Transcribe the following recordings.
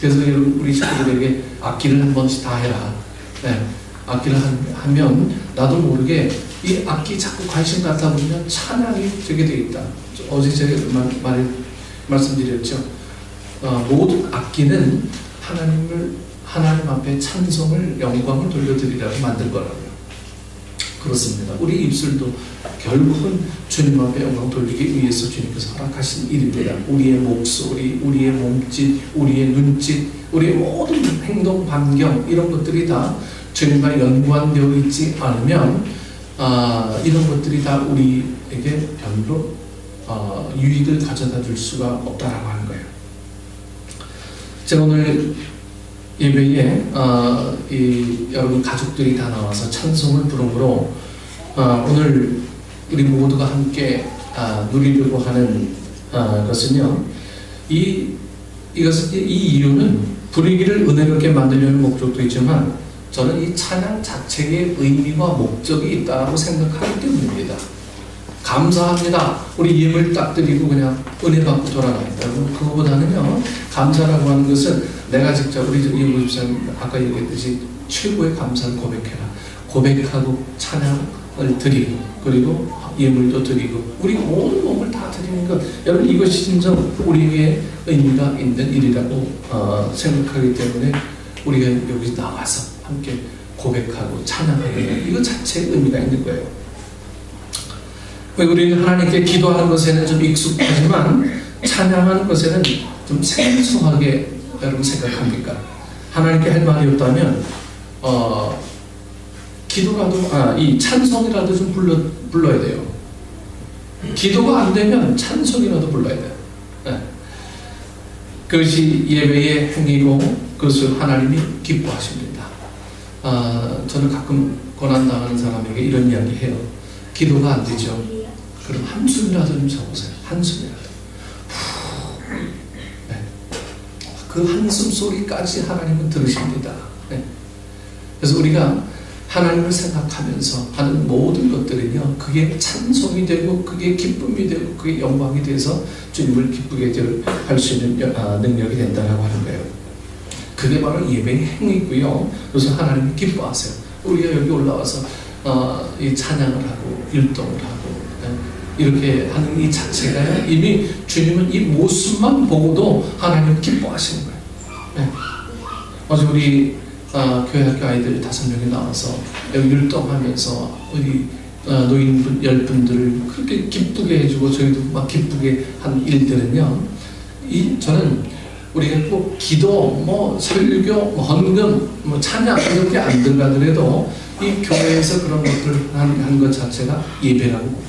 그래서 우리 식구들에게 악기를 한 번씩 다 해라. 네. 악기를 하면 나도 모르게 이 악기 자꾸 관심 갖다 보면 찬양이 되게 돼 있다. 어제 제가 말씀드렸죠. 모든 악기는 하나님 앞에 찬송을, 영광을 돌려드리라고 만들 거라고요. 그렇습니다. 우리 입술도 결국은 주님 앞에 영광 돌리기 위해서 주님께서 허락하신 일입니다. 우리의 목소리, 우리의 몸짓, 우리의 눈짓, 우리의 모든 행동, 반경 이런 것들이 다 주님과 연관되어 있지 않으면 이런 것들이 다 우리에게 별로 유익을 가져다 줄 수가 없다라고 하는 거예요. 제가 오늘 예배에 여러분 가족들이 다 나와서 찬송을 부름으로 오늘 우리 모두가 함께 누리려고 하는 것은요. 이 이유는 분위기를 은혜롭게 만들려는 목적도 있지만 저는 이 찬양 자체의 의미와 목적이 있다고 생각하기 때문입니다. 감사합니다. 우리 예물 딱 드리고 그냥 은혜 받고 돌아가겠다. 그거보다는요, 감사라고 하는 것은 내가 직접 우리 이모 집사님 아까 얘기했듯이 최고의 감사를 고백해라. 고백하고 찬양을 드리고 그리고 예물도 드리고 우리 모든 몸을 다 드리는 것, 여러분 이것이 진짜 우리에게 의미가 있는 일이라고 생각하기 때문에 우리가 여기 나와서 함께 고백하고 찬양하는 이거 자체의 의미가 있는 거예요. 우리는 하나님께 기도하는 것에는 좀 익숙하지만 찬양하는 것에는 좀 생소하게 여러분 생각합니까? 하나님께 할 말이 없다면 기도라도 이 찬송이라도 좀 불러야 돼요. 기도가 안 되면 찬송이라도 불러야 돼요. 네. 그것이 예배의 행위고 그것을 하나님이 기뻐하십니다. 저는 가끔 고난당하는 사람에게 이런 이야기 해요. 기도가 안 되죠. 그럼 한숨이라도 좀 쳐보세요. 한숨이라도. 네. 그 한숨 소리까지 하나님은 들으십니다. 네. 그래서 우리가 하나님을 생각하면서 하는 모든 것들은요, 그게 찬송이 되고, 그게 기쁨이 되고, 그게 영광이 돼서 주님을 기쁘게 할 수 있는 능력이 된다고 하는 거예요. 그게 바로 예배의 행위고요. 그래서 하나님이 기뻐하세요. 우리가 여기 올라와서 이 찬양을 하고 율동을 하고 이렇게 하는 이 자체가 이미 주님은 이 모습만 보고도 하나님을 기뻐하시는 거예요. 네. 어제 우리 교회 학교 아이들 5명이 나와서 여기 율동하면서 우리 노인 10분들을 그렇게 기쁘게 해주고 저희도 막 기쁘게 한 일들은요, 저는 우리가 꼭 기도, 설교, 헌금, 찬양 이렇게 안 들어가더라도 이 교회에서 그런 것들을 한 것 자체가 예배라고 봅니다.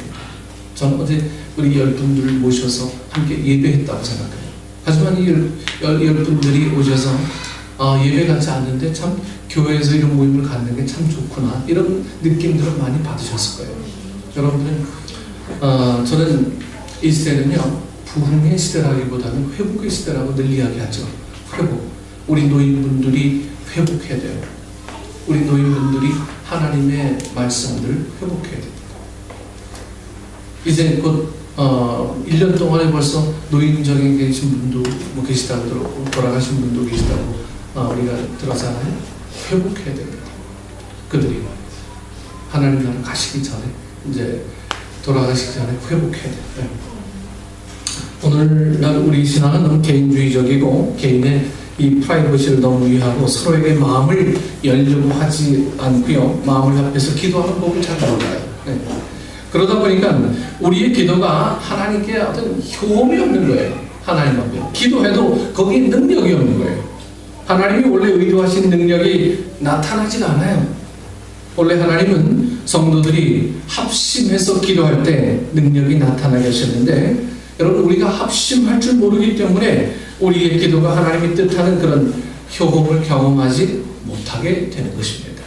저는 어제 우리 10분들을 모셔서 함께 예배했다고 생각해요. 하지만 이 10분들이 오셔서 예배 같지 않는데 참 교회에서 이런 모임을 갖는 게 참 좋구나 이런 느낌들을 많이 받으셨을 거예요. 여러분들은 저는 이 시대는요, 부흥의 시대라기보다는 회복의 시대라고 늘 이야기하죠. 회복. 우리 노인분들이 회복해야 돼요. 우리 노인분들이 하나님의 말씀들을 회복해야 됩니다. 이제 곧 1년 동안에 벌써 노인정에 계신 분도 계시다고 들었고 돌아가신 분도 계시다고 우리가 들었잖아요. 회복해야 됩니다. 그들이 하나님 나라 가시기 전에, 이제 돌아가시기 전에 회복해야 돼요. 오늘날 우리 신앙은 너무 개인주의적이고 개인의 이 프라이버시를 너무 위하고 서로에게 마음을 열려고 하지 않고요, 마음을 합해서 기도하는 법을 잘 몰라요. 네. 그러다 보니까 우리의 기도가 하나님께 어떤 효험이 없는 거예요. 하나님 앞에 기도해도 거기에 능력이 없는 거예요. 하나님이 원래 의도하신 능력이 나타나지가 않아요. 원래 하나님은 성도들이 합심해서 기도할 때 능력이 나타나게 하셨는데, 여러분 우리가 합심할 줄 모르기 때문에 우리의 기도가 하나님이 뜻하는 그런 효험을 경험하지 못하게 되는 것입니다.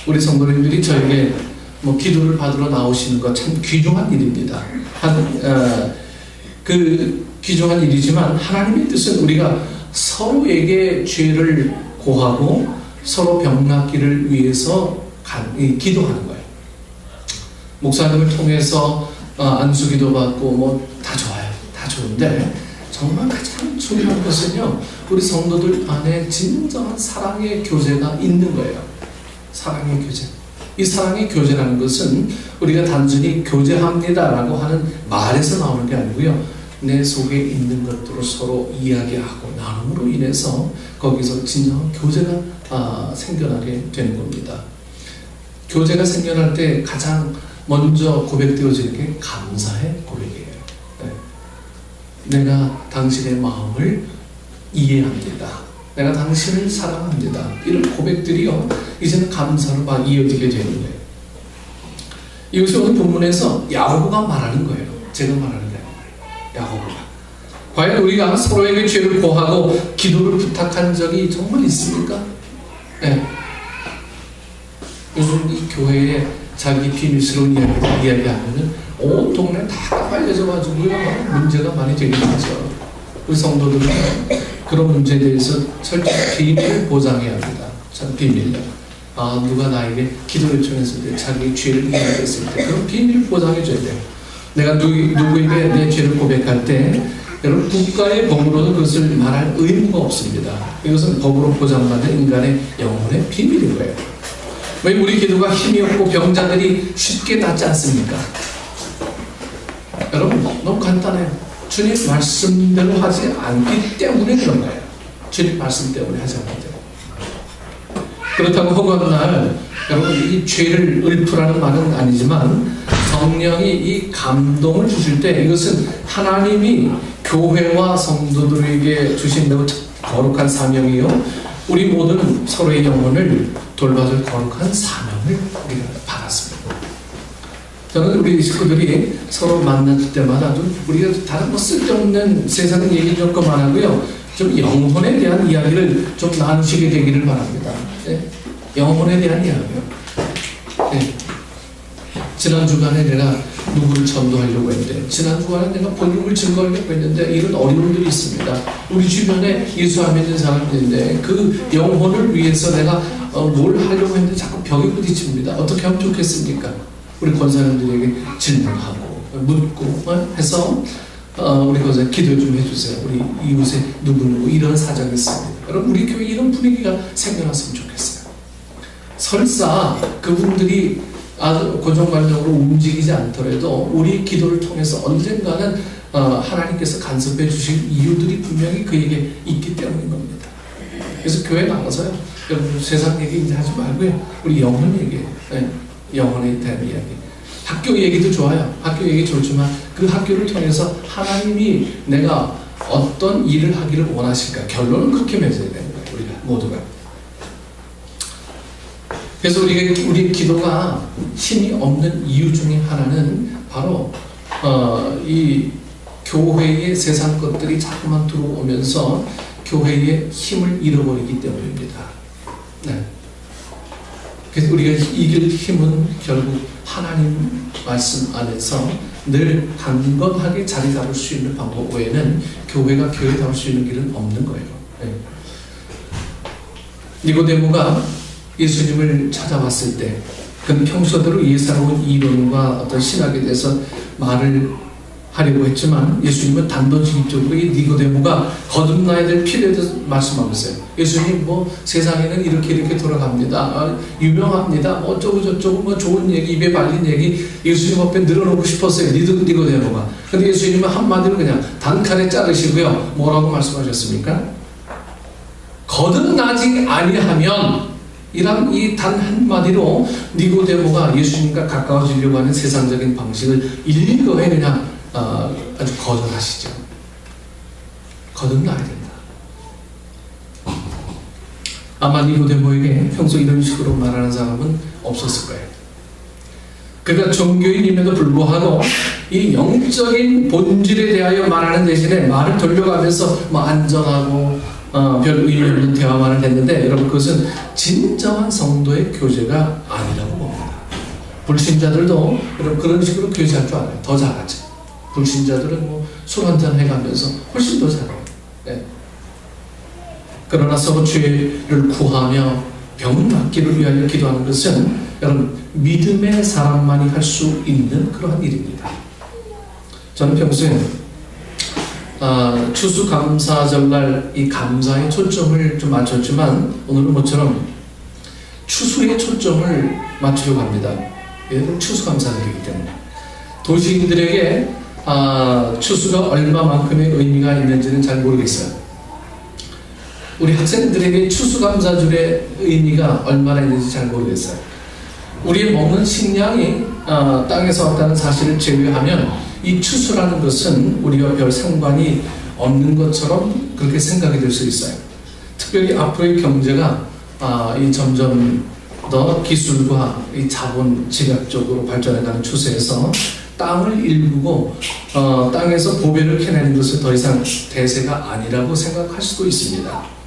우리 성도님들이 저에게 기도를 받으러 나오시는 것 참 귀중한 일입니다. 그 귀중한 일이지만 하나님의 뜻은 우리가 서로에게 죄를 고하고 서로 병낫기를 위해서 기도하는 거예요. 목사님을 통해서 안수기도 받고 다 좋아요. 다 좋은데 정말 가장 중요한 것은요, 우리 성도들 안에 진정한 사랑의 교제가 있는 거예요. 사랑의 교제. 이 사랑의 교제라는 것은 우리가 단순히 교제합니다라고 하는 말에서 나오는 게 아니고요. 내 속에 있는 것들을 서로 이야기하고 나눔으로 인해서 거기서 진정한 교제가 생겨나게 되는 겁니다. 교제가 생겨날 때 가장 먼저 고백되어지는 게 감사의 고백이에요. 네. 내가 당신의 마음을 이해합니다. 내가 당신을 사랑합니다. 이런 고백들이요, 이제는 감사로 막 이어지게 되는 거예요. 이것이 오늘 본문에서 야고보가 말하는 거예요. 제가 말하는 게 아니에요. 야고보가. 과연 우리가 서로에게 죄를 고하고 기도를 부탁한 적이 정말 있습니까? 네. 요즘 이 교회에 자기 비밀스러운 이야기를 이야기하면은 온 동네 다 빨려져가지고요, 문제가 많이 되게 되죠. 우리 성도들은 그런 문제에 대해서 철저히 비밀을 보장해야 합니다. 참 비밀이요. 누가 나에게 기도 요청했을 때, 자기 죄를 이야기했을 때 그런 비밀을 보장해줘야 돼요. 내가 누구에게 내 죄를 고백할 때, 여러분, 국가의 법으로는 그것을 말할 의무가 없습니다. 이것은 법으로 보장받은 인간의 영혼의 비밀인 거예요. 왜 우리 기도가 힘이 없고 병자들이 쉽게 낫지 않습니까? 여러분, 너무 간단해요. 주님 말씀대로 하지 않기 때문에 그런 거예요. 주님 말씀 때문에 하지 않기 때문에. 그렇다고 허구한 날, 여러분, 이 죄를 읊으라는 말은 아니지만 성령이 이 감동을 주실 때 이것은 하나님이 교회와 성도들에게 주신 매우 거룩한 사명이요, 우리 모두는 서로의 영혼을 돌봐줄 거룩한 사명을 우리가 받았습니다. 저는 우리 식구들이 서로 만날 때마다 좀 우리가 다른 뭐 쓸데없는 세상 얘기 좀 그만하고요, 좀 영혼에 대한 이야기를 좀 나누시게 되기를 바랍니다. 네? 영혼에 대한 이야기요. 네. 지난 주간에 내가 누구를 전도하려고 했는데, 지난 주간에 내가 복음을 증거하려고 했는데 이런 어려움들이 있습니다. 우리 주변에 예수 안 믿는 사람들인데 그 영혼을 위해서 내가 뭘 하려고 했는데 자꾸 벽에 부딪힙니다. 어떻게 하면 좋겠습니까? 우리 권사님들에게 질문하고 묻고 해서 우리 권사님 기도 좀 해주세요. 우리 이웃에 누구누구 이런 사정이 있습니다. 여러분, 우리 교회 이런 분위기가 생겨났으면 좋겠어요. 설사 그분들이 아주 고정관념으로 움직이지 않더라도 우리 기도를 통해서 언젠가는 하나님께서 간섭해 주실 이유들이 분명히 그에게 있기 때문인 겁니다. 그래서 교회 나가서요, 여러분, 세상 얘기 이제 하지 말고요, 우리 영혼 얘기예요. 네. 영혼에 대한 이야기. 학교 얘기도 좋아요. 학교 얘기 좋지만 그 학교를 통해서 하나님이 내가 어떤 일을 하기를 원하실까, 결론은 그렇게 맺어야 되는 거예요. 우리가 모두가. 그래서 우리 기도가 힘이 없는 이유 중에 하나는 바로 이 교회의 세상 것들이 자꾸만 들어오면서 교회의 힘을 잃어버리기 때문입니다. 네. 그래서 우리가 이길 힘은 결국 하나님 말씀 안에서 늘 강건하게 자리 잡을 수 있는 방법 외에는 교회가 교회다울 수 있는 길은 없는 거예요. 네. 니고데모가 예수님을 찾아왔을 때 그는 평소대로 예사로운 이론과 어떤 신학에 대해서 말을 하려고 했지만 예수님은 단도직입적으로 이 니고데모가 거듭나야 될 필요에 대해서 말씀하고 있어요. 예수님, 뭐 세상에는 이렇게 돌아갑니다. 유명합니다. 뭐 어쩌고 저쩌고 뭐 좋은 얘기, 입에 발린 얘기 예수님 앞에 늘어놓고 싶었어요. 니고데모가. 근데 예수님은 한마디로 그냥 단칼에 자르시고요, 뭐라고 말씀하셨습니까? 거듭나지 아니하면, 이란 이 단 한마디로 니고데모가 예수님과 가까워지려고 하는 세상적인 방식을 일거에 그냥 아주 거절하시죠. 거듭나야 된다. 아마 니고데모에게 평소 이런 식으로 말하는 사람은 없었을 거예요. 그가 종교인임에도 불구하고 이 영적인 본질에 대하여 말하는 대신에 말을 돌려가면서 뭐 안전하고 별 의미 없는 대화만을 했는데, 여러분, 그것은 진정한 성도의 교제가 아니라고 봅니다. 불신자들도 여러분 그런 식으로 교제할 줄 알아요. 더 잘하죠. 불신자들은 뭐 술 한잔 해가면서 훨씬 더 잘해요. 네. 그러나 서로 죄를 구하며 병 낫기를 위하여 기도하는 것은 여러분 믿음의 사람만이 할 수 있는 그러한 일입니다. 저는 평소에 추수감사절날 이 감사의 초점을 좀 맞췄지만 오늘은 모처럼 추수의 초점을 맞추려고 합니다. 얘는 추수감사절이기 때문에 도시인들에게 추수가 얼마만큼의 의미가 있는지는 잘 모르겠어요. 우리 학생들에게 추수감사절의 의미가 얼마나 있는지 잘 모르겠어요. 우리의 먹는 식량이 땅에서 왔다는 사실을 제외하면 이 추수라는 것은 우리와 별 상관이 없는 것처럼 그렇게 생각이 될 수 있어요. 특별히 앞으로의 경제가 이 점점 더 기술과 이 자본 집약적으로 발전해가는 추세에서 땅을 일구고 땅에서 보배를 캐내는 것은 더 이상 대세가 아니라고 생각할 수도 있습니다.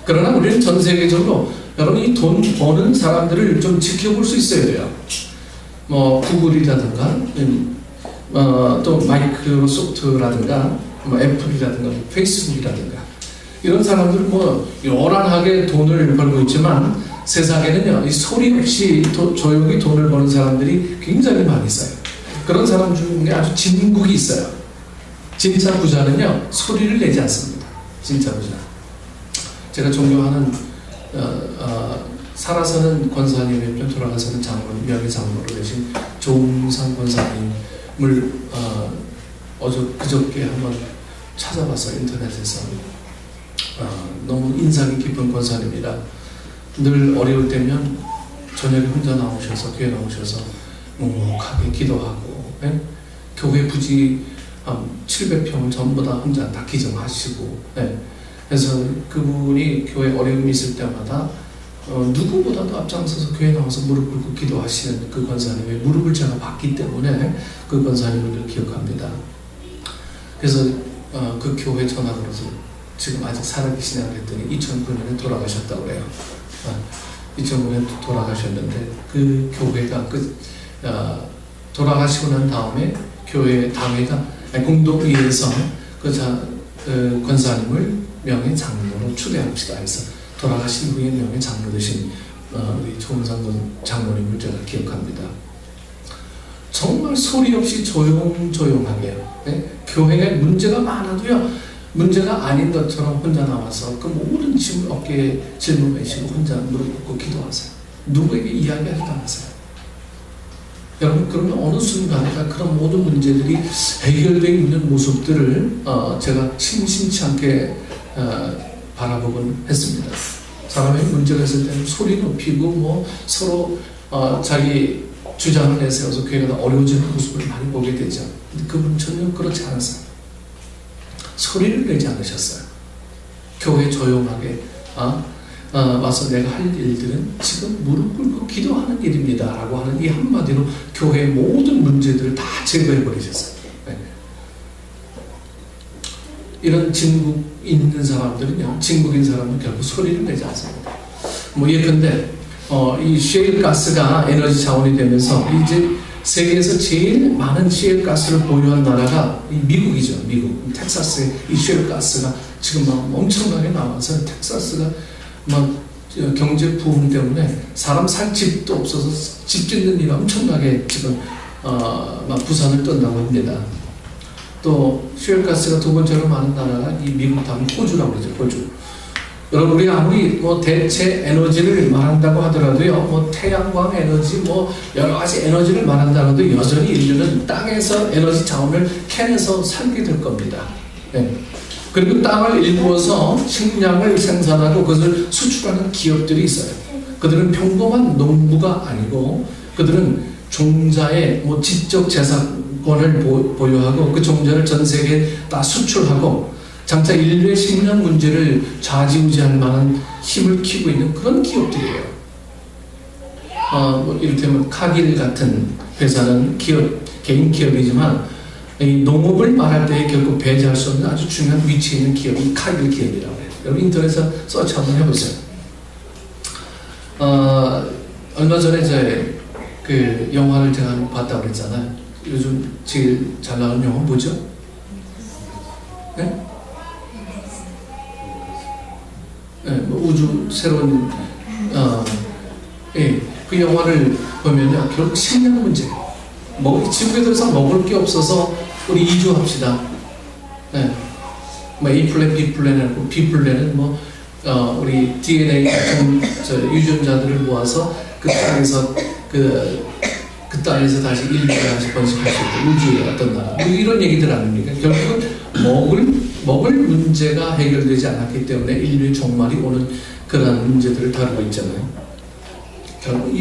그러나 우리는 전 세계적으로 여러분 이 돈 버는 사람들을 좀 지켜볼 수 있어야 돼요. 뭐 구글이라든가 또 마이크로소프트라든가 뭐 애플이라든가 페이스북이라든가 이런 사람들 뭐 요란하게 돈을 벌고 있지만 세상에는요 이 소리 없이 조용히 돈을 버는 사람들이 굉장히 많이 있어요. 그런 사람 중에 아주 진국이 있어요. 진짜 부자는요 소리를 내지 않습니다. 진짜 부자. 제가 존경하는 살아서는 권사님이었죠. 돌아가서는 장로님, 명예 장로로 되신 조웅상 권사님을 그저께 한번 찾아봤어요. 인터넷에서. 너무 인상이 깊은 권사님이라 늘 어려울 때면 저녁에 혼자 나오셔서 교회 나오셔서 묵묵하게 기도하고 교회 부지 700평을 전부 다 혼자 다 기증하시고 그래서 그분이 교회 어려움이 있을 때마다 누구보다도 앞장서서 교회 나와서 무릎 꿇고 기도하시는 그 권사님의 무릎을 제가 봤기 때문에 그 권사님을 기억합니다. 그래서 그 교회 전화 걸어서 지금 아직 살아계시냐 그랬더니 2009년에 돌아가셨다고 그래요. 2009년에 돌아가셨는데 그 교회가 돌아가시고 난 다음에 교회 당회가 공동회의에서 그 권사님을 명예 장로로 추대합시다 해서 돌아가신 후에 명예 장로 되신 우리 조은상 장로님을 제가 기억합니다. 정말 소리 없이 조용조용하게 교회에 문제가 많아도요 문제가 아닌 것처럼 혼자 나와서 그 모든 짐을 어깨에 짊어지시고 혼자 무릎 꿇고 기도하세요. 누구에게 이야기하지도 않으세요. 여러분 그러면 어느 순간에 그런 모든 문제들이 해결되어 있는 모습들을 제가 심심치 않게 바라보곤 했습니다. 사람의 문제가 있을 때는 소리 높이고 뭐 서로 자기 주장을 내세워서 교회가 어려워지는 모습을 많이 보게 되죠. 근데 그분은 전혀 그렇지 않았어요. 소리를 내지 않으셨어요. 교회 조용하게 와서 내가 할 일들은 지금 무릎 꿇고 기도하는 일입니다 라고 하는 이 한마디로 교회의 모든 문제들을 다 제거해 버리셨어요. 이런 진국 있는 사람들은요, 진국인 사람은 결국 소리를 내지 않습니다. 뭐 예컨대 이 셰일 가스가 에너지 자원이 되면서 이제 세계에서 제일 많은 셰일 가스를 보유한 나라가 이 미국이죠. 미국 텍사스의 이 셰일 가스가 지금 막 엄청나게 나와서 텍사스가 막 경제 부흥 때문에 사람 살 집도 없어서 집 짓는 일이 엄청나게 지금 막 부산을 떤다고 합니다. 또 셰일가스가 두 번째로 많은 나라가 이 미국 다음 호주라고 그러죠. 호주. 여러분 우리 아무리 뭐 대체 에너지를 말한다고 하더라도요, 뭐 태양광 에너지, 뭐 여러 가지 에너지를 말한다고도 여전히 인류는 땅에서 에너지 자원을 캐내서 살게 될 겁니다. 그리고 땅을 일구어서 식량을 생산하고 그것을 수출하는 기업들이 있어요. 그들은 평범한 농부가 아니고 그들은 종자의 뭐 지적 재산권을 보유하고 그 종자를 전 세계에 다 수출하고 장차 인류의 식량 문제를 좌지우지할 만한 힘을 키우고 있는 그런 기업들이에요. 뭐 이를테면 카길 같은 회사는 개인 기업이지만 이 농업을 말할 때 결국 배제할 수 없는 아주 중요한 위치에 있는 기업이 카길 기업이라고 해요. 여러분 인터넷에서 서치 한번 해보세요. 얼마 전에 그 영화를 제가 봤다고 그랬잖아요. 요즘 제일 잘 나가는 영화 뭐죠? 네? 뭐 우주 새로운 그 영화를 보면요 결국 식량 문제. 지구에 들어서 먹을 게 없어서 우리 이주합시다. 뭐 A 플랜, B 플랜하고 B 플랜은 뭐 우리 DNA 유전자들을 모아서 그 땅에서 그 땅에서 다시 인류가 다시 번식할 수 있고 우주의 어떤 나라 뭐 이런 얘기들 아닙니까? 결국은 먹을 문제가 해결되지 않았기 때문에 인류의 종말이 오는 그런 문제들을 다루고 있잖아요. 결국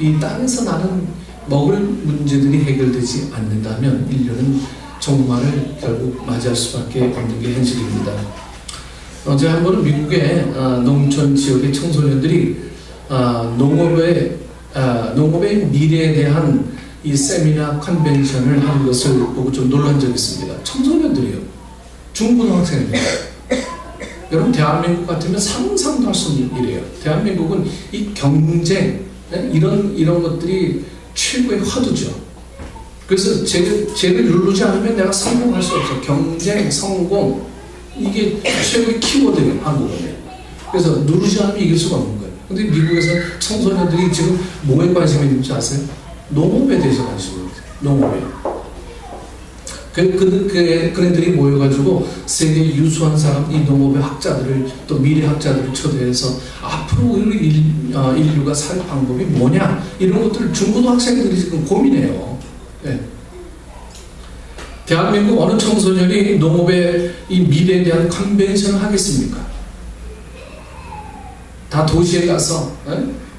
이 땅에서 나는 먹을 문제들이 해결되지 않는다면 인류는 종말을 결국 맞이할 수밖에 없는 게 현실입니다. 어제 한 번은 미국의 농촌 지역의 청소년들이 농업의 미래에 대한 이 세미나 컨벤션을 한 것을 보고 좀 놀란 적이 있습니다. 청소년들이요. 중고등학생입니다. 여러분 대한민국 같으면 상상도 할 수 없는 일이에요. 대한민국은 이 경쟁 이런 것들이 최고의 화두죠. 그래서 쟤를 누르지 않으면 내가 성공할 수 없어. 경쟁, 성공 이게 최고의 키워드예요. 한국은. 그래서 누르지 않으면 이길 수가 없는 거예요. 근데 미국에서 청소년들이 지금 뭐에 관심이 있는지 아세요? 농업에 대해서 관심이 있어요. 농업에. 그네들이 모여가지고 세계 유수한 사람, 이 농업의 학자들을 또 미래학자들을 초대해서 앞으로 인류가 살 방법이 뭐냐 이런 것들을 중고등학생들이 지금 고민해요. 네. 대한민국 어느 청소년이 농업의 이 미래에 대한 컨벤션을 하겠습니까? 다 도시에 가서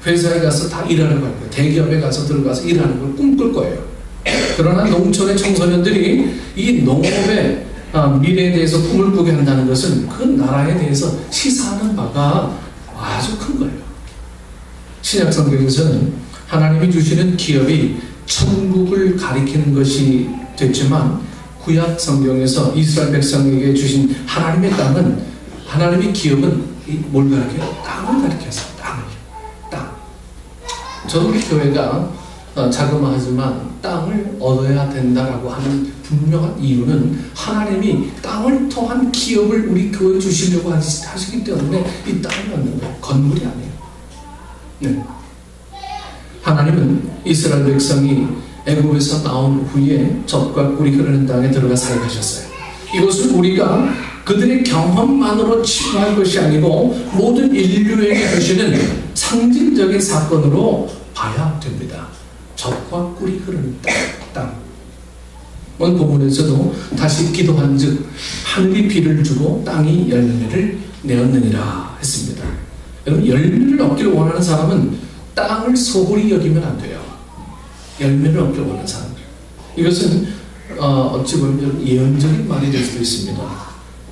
회사에 가서 다 일하는 걸 거예요. 대기업에 가서 들어가서 일하는 걸 꿈꿀 거예요. 그러나 농촌의 청소년들이 이 농업의 미래에 대해서 꿈을 꾸게 한다는 것은 그 나라에 대해서 시사하는 바가 아주 큰 거예요. 신약 성경에서는 하나님이 주시는 기업이 천국을 가리키는 것이 됐지만 구약 성경에서 이스라엘 백성에게 주신 하나님의 땅은 하나님의 기업은 뭘 가리켜요? 땅을 가리켜서 땅. 저도 우리 교회가 자그마하지만 땅을 얻어야 된다라고 하는 분명한 이유는 하나님이 땅을 통한 기업을 우리 교회에 주시려고 하시기 때문에 이 땅을 얻는 거예요. 건물이 아니에요. 네. 하나님은 이스라엘 백성이 애굽에서 나온 후에 젖과 꿀이 흐르는 땅에 들어가 살게 하셨어요. 이것은 우리가 그들의 경험만으로 치부할 것이 아니고 모든 인류에게 주시는 상징적인 사건으로 봐야 됩니다. 젖과 꿀이 흐르는 땅. 오늘 본문에서도 다시 기도한 즉 하늘이 비를 주고 땅이 열매를 내었느니라 했습니다. 여러분 열매를 얻기를 원하는 사람은 땅을 소홀히 여기면 안 돼요. 열매를 얻기를 원하는 사람. 이것은 어찌 보면 예언적인 말이 될 수도 있습니다.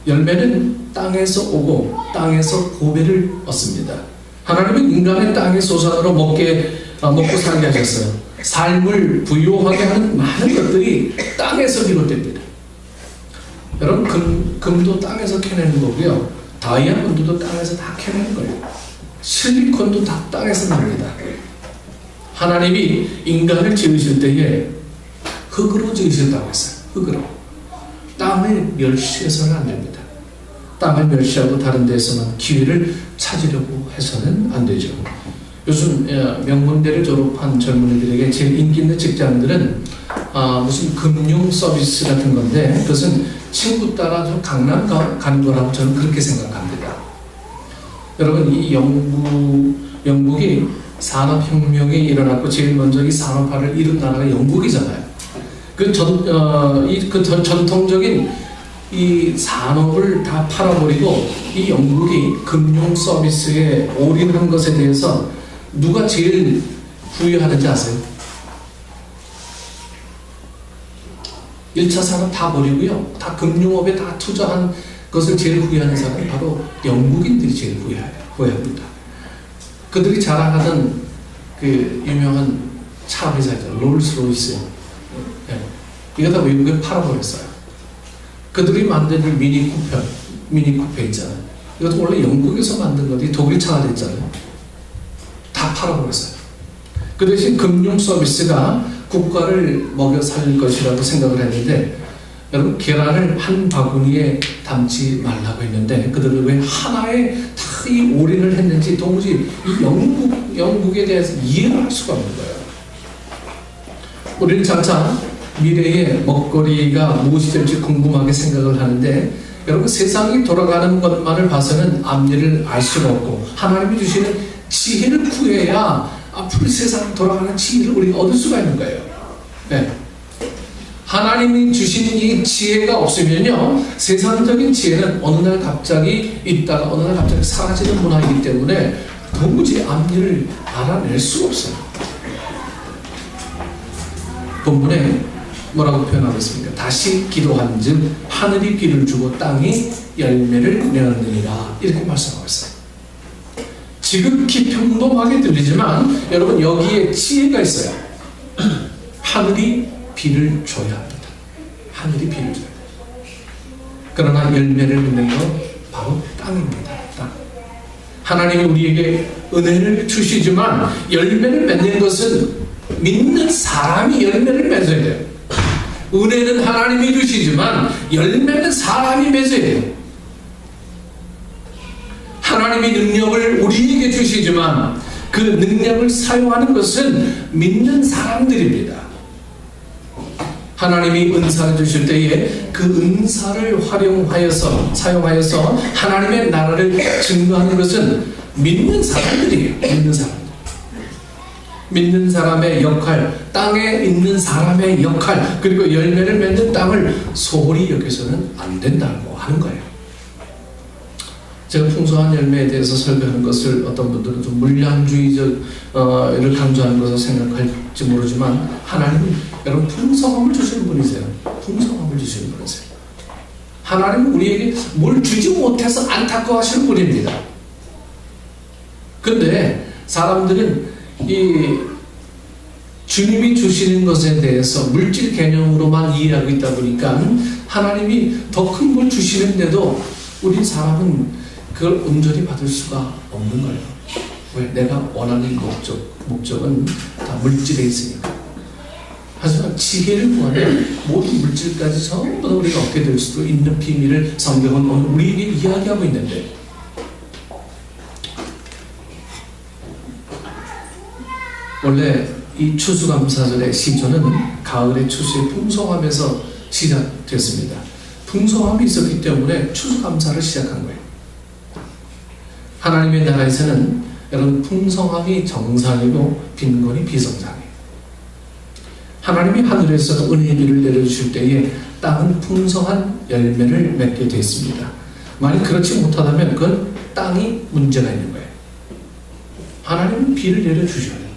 열매는 땅에서 오고 땅에서 보배를 얻습니다. 하나님은 인간의 땅의 소산으로 먹고 살게 하셨어요. 삶을 부유하게 하는 많은 것들이 땅에서 비롯됩니다. 여러분 금도 땅에서 캐내는 거고요. 다이아몬드도 땅에서 다 캐내는 거예요. 실리콘도 다 땅에서 납니다. 하나님이 인간을 지으실 때에 흙으로 지으셨다고 했어요. 흙으로. 땅을 멸시해서는 안 됩니다. 땅을 멸시하고 다른 데서만 기회를 찾으려고 해서는 안 되죠. 요즘 명문대를 졸업한 젊은이들에게 제일 인기 있는 직장들은 무슨 금융 서비스 같은 건데 그것은 친구 따라 좀 강남 가는 거라고 저는 그렇게 생각합니다. 여러분 이 영국이 산업혁명이 일어났고 제일 먼저 이 산업화를 이룬 나라가 영국이잖아요. 전통적인 이 산업을 다 팔아버리고 이 영국이 금융 서비스에 올인한 것에 대해서 누가 제일 후회하는지 아세요? 1차 산업 다 버리고요. 다 금융업에 다 투자한 것을 제일 후회하는 사람은 바로 영국인들이 제일 후회합니다. 그들이 자랑하던 그 유명한 차 회사죠. 롤스로이스. 네. 이거 다 외국에 팔아버렸어요. 그들이 만든 미니쿠페 있잖아요. 이것도 원래 영국에서 만든 거지 독일 차가 됐잖아요. 다 팔아버렸어요. 그 대신 금융 서비스가 국가를 먹여 살릴 것이라고 생각을 했는데 여러분 계란을 한 바구니에 담지 말라고 했는데 그들은 왜 하나에 다 이 올인을 했는지 도무지 이 영국에 대해서 이해를 할 수가 없는 거예요. 우리는 장차 미래의 먹거리가 무엇이 될지 궁금하게 생각을 하는데 여러분 세상이 돌아가는 것만을 봐서는 앞일을 알 수가 없고 하나님이 주시는 지혜를 구해야 앞으로 세상이 돌아가는 지혜를 우리가 얻을 수가 있는 거예요. 네. 하나님이 주신 이 지혜가 없으면요 세상적인 지혜는 어느 날 갑자기 있다가 어느 날 갑자기 사라지는 문화이기 때문에 도무지 앞일을 알아낼 수가 없어요. 본문에 뭐라고 표현하고 있습니까? 다시 기도한즉 하늘이 비를 주고 땅이 열매를 내었느니라 이렇게 말씀하고 있어요. 지극히 평범하게 들리지만 여러분 여기에 지혜가 있어요. 하늘이 비를 줘야 합니다. 하늘이 비를 줘야 합니다. 그러나 열매를 맺는 건 바로 땅입니다. 땅. 하나님이 우리에게 은혜를 주시지만 열매를 맺는 것은 믿는 사람이 열매를 맺어야 돼요. 은혜는 하나님이 주시지만 열매는 사람이 맺어야 돼요. 하나님이 능력을 우리에게 주시지만 그 능력을 사용하는 것은 믿는 사람들입니다. 하나님이 은사를 주실 때에 그 은사를 활용하여서 사용하여서 하나님의 나라를 증거하는 것은 믿는 사람들이에요. 믿는 사람. 믿는 사람의 역할, 땅에 있는 사람의 역할, 그리고 열매를 맺는 땅을 소홀히 여기서는 안 된다고 하는 거예요. 제가 풍성한 열매에 대해서 설교하는 것을 어떤 분들은 좀 물량주의를 강조하는 것으로 생각할지 모르지만 하나님은 여러분 풍성함을 주시는 분이세요. 풍성함을 주시는 분이세요. 하나님은 우리에게 뭘 주지 못해서 안타까워하시는 분입니다. 그런데 사람들은 이 주님이 주시는 것에 대해서 물질 개념으로만 이해하고 있다 보니까 하나님이 더 큰 걸 주시는데도 우리 사람은 그걸 온전히 받을 수가 없는 거예요. 왜? 내가 원하는 목적은 다 물질에 있으니까. 하지만 지혜를 구하면 모든 물질까지 전부 다 우리가 얻게 될 수도 있는 비밀을 성경은 오늘 우리에게 이야기하고 있는데 원래 이 추수감사절의 시조는 가을의 추수의 풍성함에서 시작됐습니다. 풍성함이 있었기 때문에 추수감사를 시작한 거예요. 하나님의 나라에서는 여러분 풍성함이 정상이고 빈곤이 비정상이에요. 하나님이 하늘에서 은혜의 비를 내려주실 때에 땅은 풍성한 열매를 맺게 되었습니다. 만약 그렇지 못하다면 그건 땅이 문제가 있는 거예요. 하나님은 비를 내려주셔야 돼요.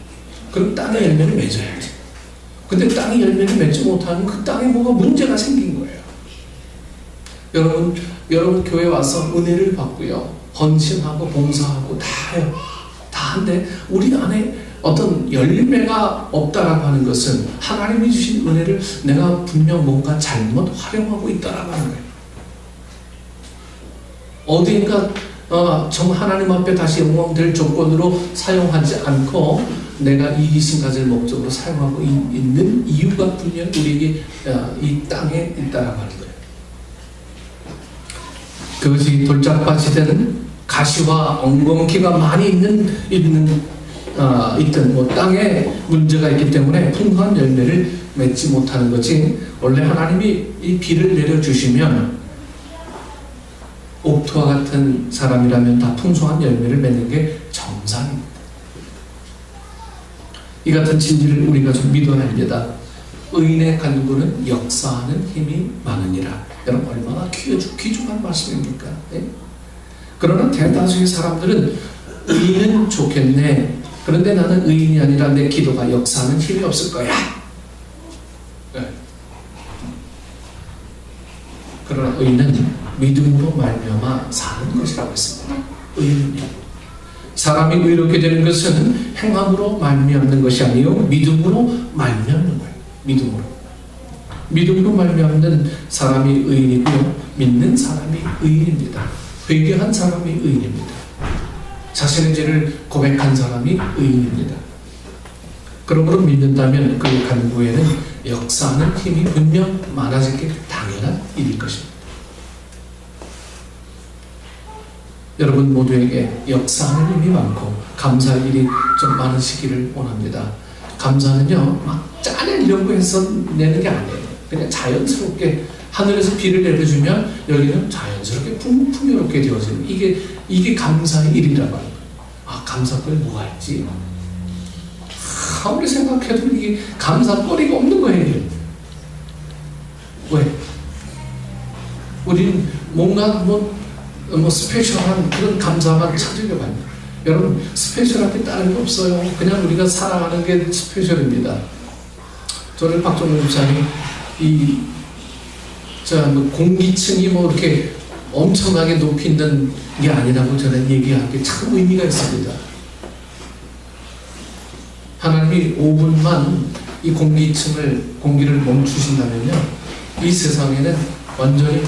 그럼 땅의 열매를 맺어야지. 근데 땅이 열매를 맺지 못하면 그 땅에 뭐가 문제가 생긴 거예요. 여러분 교회 와서 은혜를 받고요. 헌신하고 봉사하고 다 해요. 다 한데 우리 안에 어떤 열매가 없다라고 하는 것은 하나님이 주신 은혜를 내가 분명 뭔가 잘못 활용하고 있다라고 하는 거예요. 어디인가 정 하나님 앞에 다시 영광될 조건으로 사용하지 않고 내가 이기심 가질 목적으로 사용하고 있는 이유가 분명 우리에게 이 땅에 있다라고 하는 거예요. 그것이 돌짝밭이 되는 가시와 엉겅퀴가 많이 있든 뭐 땅에 문제가 있기 때문에 풍성한 열매를 맺지 못하는 거지. 원래 하나님이 이 비를 내려주시면 옥토와 같은 사람이라면 다 풍성한 열매를 맺는 게 정상입니다. 이 같은 진리를 우리가 좀 믿어야 합니다. 의인의 간구는 역사하는 힘이 많으니라. 여러분 얼마나 귀중한 말씀입니까? 네? 그러나 대다수의 사람들은 의인은 좋겠네. 그런데 나는 의인이 아니라 내 기도가 역사하는 힘이 없을 거야. 네. 그러나 의인은 믿음으로 말미암아 사는 것이라고 했습니다. 의인은요. 사람이 의롭게 되는 것은 행함으로 말미암는 것이 아니요 믿음으로 말미암는 거예요. 믿음으로 말미암는 사람이 의인이고요. 믿는 사람이 의인입니다. 회개한 사람이 의인입니다. 자신의 죄를 고백한 사람이 의인입니다. 그러므로 믿는다면 그의 간구에는 역사하는 힘이 분명 많아질 게 당연한 일일 것입니다. 여러분 모두에게 역사하는 힘이 많고 감사할 일이 좀 많으시기를 원합니다. 감사는요 막 짜내려고 해서 내는 게 아니에요. 그냥 자연스럽게 하늘에서 비를 내려주면 여기는 자연스럽게 풍요롭게 되어지는 이게 감사의 일이라고 하는 거예요. 아, 감사거리 뭐가 있지? 아무리 생각해도 이게 감사거리가 없는 거예요. 이게. 왜? 우리는 뭔가 뭐 스페셜한 그런 감사만 찾으려고 합니다. 여러분, 스페셜한 게 다른 게 없어요. 그냥 우리가 살아가는 게 스페셜입니다. 저는 박종훈 목사님 공기층이 뭐 이렇게 엄청나게 높이 있는 게 아니라고 저는 얘기한 게 참 의미가 있습니다. 하나님이 5분만 이 공기를 멈추신다면요, 이 세상에는 완전히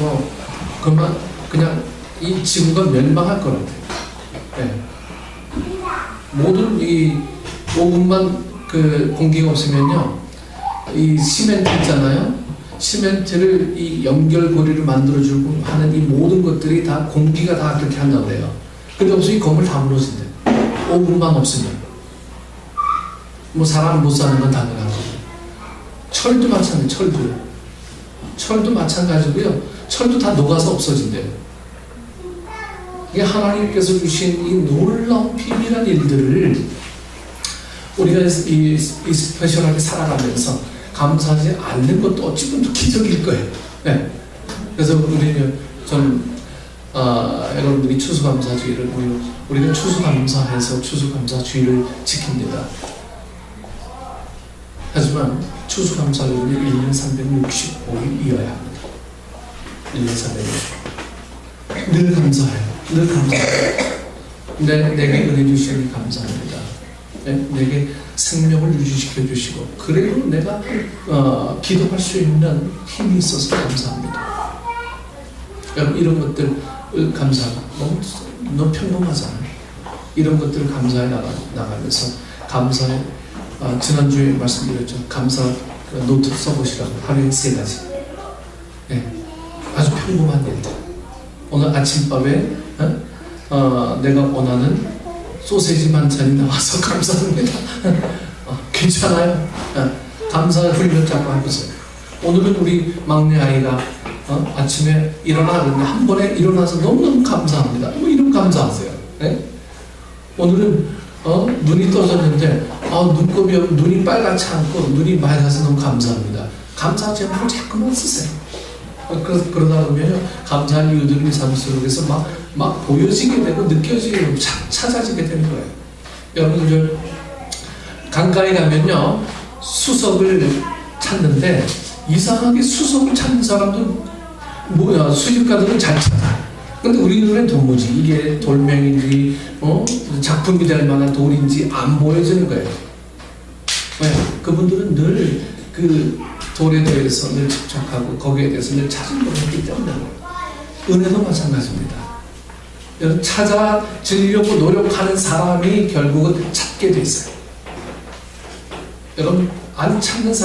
그냥 이 지구가 멸망할 것 같아요. 네. 모든 이 5분만 그 공기가 없으면요, 이 시멘트 있잖아요. 시멘트를 이 연결고리를 만들어주고 하는 이 모든 것들이 다 공기가 다 그렇게 한다고 그래요. 근데 없으면 이 건물 다 무너진대. 5분만 없으면. 뭐 사람 못 사는 건 당연한 거고. 철도 마찬가지예요. 철도 마찬가지고요. 철도 다 녹아서 없어진대요. 이게 하나님께서 주신 이 놀라운 비밀한 일들을 우리가 이 스페셜하게 살아가면서 감사하지 않는 것도 어찌 보면 기적일 거예요. 네. 그래서 여러분들이 추수감사주의를 우리는 추수감사해서 추수감사주의를 지킵니다. 하지만 추수감사주의는 1년 365일이어야 합니다. 1년 365일. 늘 감사해요. 늘 감사해요. 내게 은혜 주시니 감사합니다. 내게 생명을 유지시켜 주시고, 그래도 내가 기도할 수 있는 힘이 있어서 감사합니다. 여러분, 이런 것들 감사하고 너무 평범하잖아요. 이런 것들을 감사해 나가면서 감사해. 지난주에 말씀드렸죠. 감사 노트 써보시라고. 하루에 3가지. 네. 아주 평범한 일들. 오늘 아침밥에 내가 원하는 소세지 반찬이 나와서 감사합니다. 괜찮아요? 감사의 훈련 잡고 해보세요. 오늘은 우리 막내 아이가 아침에 일어나는데 한 번에 일어나서 너무너무 감사합니다. 뭐 이런 감사하세요. 네? 오늘은 눈이 떠졌는데 눈곱이 눈이 빨갛지 않고 눈이 맑아서 너무 감사합니다. 감사 제목을 자꾸만 쓰세요. 그러다 보면 감사한 이유들이 삶 속에서 막 보여지게 되고 느껴지게 되고 찾아지게 되는 거예요. 여러분들 강가에 가면요, 수석을 찾는데 이상하게 수석을 찾는 사람도 수집가들은 잘 찾아. 근데 우리 눈엔 도무지 이게 돌멩인지 작품이 될 만한 돌인지 안 보여지는 거예요. 왜? 그분들은 늘 그 돌에 대해서 늘 집착하고 거기에 대해서 늘 찾으려고 했기 때문에. 은혜도 마찬가지입니다. 여러분, 찾아지려고 노력하는 사람이 결국은 찾게 돼 있어요. 여러분, 안 찾는 사람